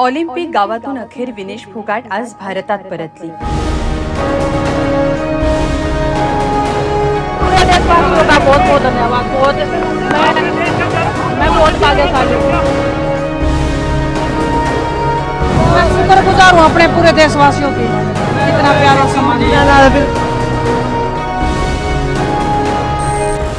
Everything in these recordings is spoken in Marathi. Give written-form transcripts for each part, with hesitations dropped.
ऑलिम्पिक गावातून अखेर विनेश फोगाट आज भारतात परतली। बहुत बहुत धन्यवाद। मैं बहुत भाग्यशाली हूँ। मैं शुक्रगुजार हूँ अपने पूरे देशवासियों की, इतना प्यारा सम्मान।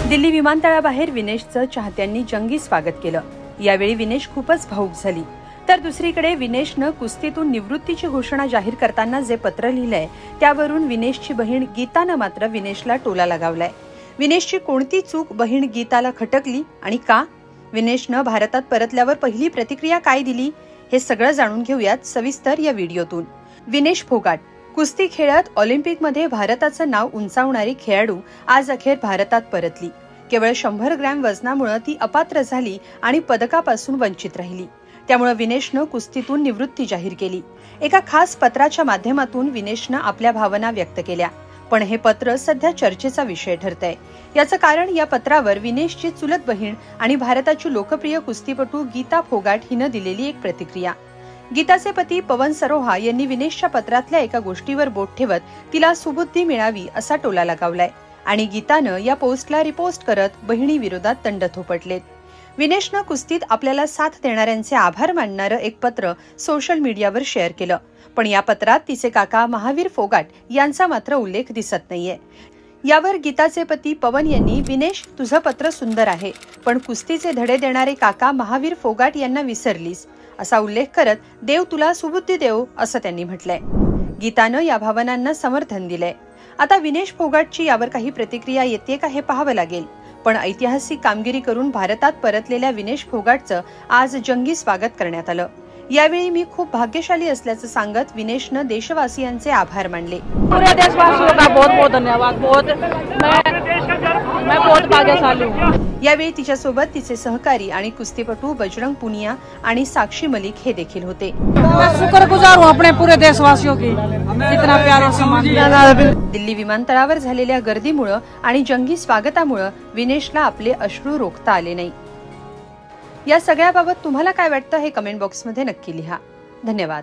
दिल्ली विमानतळाबाहेर विनेशचं चाहत्यांनी जंगी स्वागत केलं। यावेळी विनेश खूपच भावुक झाली। तर दुसरीकडे विनेशनं कुस्तीतून निवृत्तीची घोषणा जाहीर करताना जे पत्र लिहिलंय त्यावरून विनेशची बहीण गीतानं मात्र विनेशला टोला लगावलाय। विनेशची कोणती चूक बहीण गीताला खटकली आणि का? विनेशनं भारतात परतल्यावर पहिली प्रतिक्रिया काय दिली हे सगळं जाणून घेऊयात सविस्तर या व्हिडिओतून। विनेश फोगाट कुस्ती खेळात ऑलिम्पिकमध्ये भारताचं नाव उंचावणारी खेळाडू आज अखेर भारतात परतली। केवळ 100 ग्रॅम वजनामुळे ती अपात्र झाली आणि पदकापासून वंचित राहिली। त्यामुळे विनेशनं कुस्तीतून निवृत्ती जाहीर केली। एका खास पत्राच्या माध्यमातून विनेशनं आपल्या भावना व्यक्त केल्या। पण हे पत्र सध्या चर्चेचा विषय ठरतंय। याचं कारण या पत्रावर विनेशची चुलत बहीण आणि भारताची लोकप्रिय कुस्तीपटू गीता फोगाट हिनं दिलेली एक प्रतिक्रिया। गीताचे पती पवन सरोहा यांनी विनेशच्या पत्रातल्या एका गोष्टीवर बोट ठेवत तिला सुबुद्धी मिळावी असा टोला लगावलाय आणि गीतानं या पोस्टला रिपोस्ट करत बहिणी विरोधात तंड थोपटलेत। विनेशनं कुस्तीत आपल्याला साथ देणाऱ्यांचे आभार मानणारं एक पत्र सोशल मीडियावर शेअर केलं। पण या पत्रात तिचे काका महावीर फोगाट यांचा मात्र उल्लेख दिसत नाहीये। यावर गीताचे पती पवन यांनी विनेश तुझं पत्र सुंदर आहे, पण कुस्तीचे धडे देणारे काका महावीर फोगाट यांना विसरलीस असा उल्लेख करत देव तुला सुबुद्धी देव असं त्यांनी म्हटलंय। गीतानं या भावनांना समर्थन दिलंय। आता विनेश फोगाटची यावर काही प्रतिक्रिया येते का हे पाहावं लागेल। पण ऐतिहासिक कामगिरी करून भारतात परतलेल्या विनेश फोगाटचं आज जंगी स्वागत करण्यात आलं। यावेळी मी खूप भाग्यशाली असल्याचं सांगत विनेशनं देशवासियांचे आभार मानले। पूरे देशवासियों का बहुत बहुत धन्यवाद। मैं बहुत भाग्यशाली हूँ। यावेळी तिच्यासोबत तिचे सहकारी आणि कुस्तीपटू बजरंग पुनिया आणि साक्षी मलिक हे देखील होते। मैं शुक्रगुजार हूँ अपने पूरे देशवासियों की, इतना प्यारा सम्मान। दिल्ली विमानतळावर झालेल्या गर्दीमुळे आणि जंगी स्वागतामुळे विनेशला आपले अश्रू रोखता आले नाही। या सगळ्याबाबत तुम्हाला काय वाटतं हे कमेंट बॉक्समध्ये नक्की लिहा। धन्यवाद।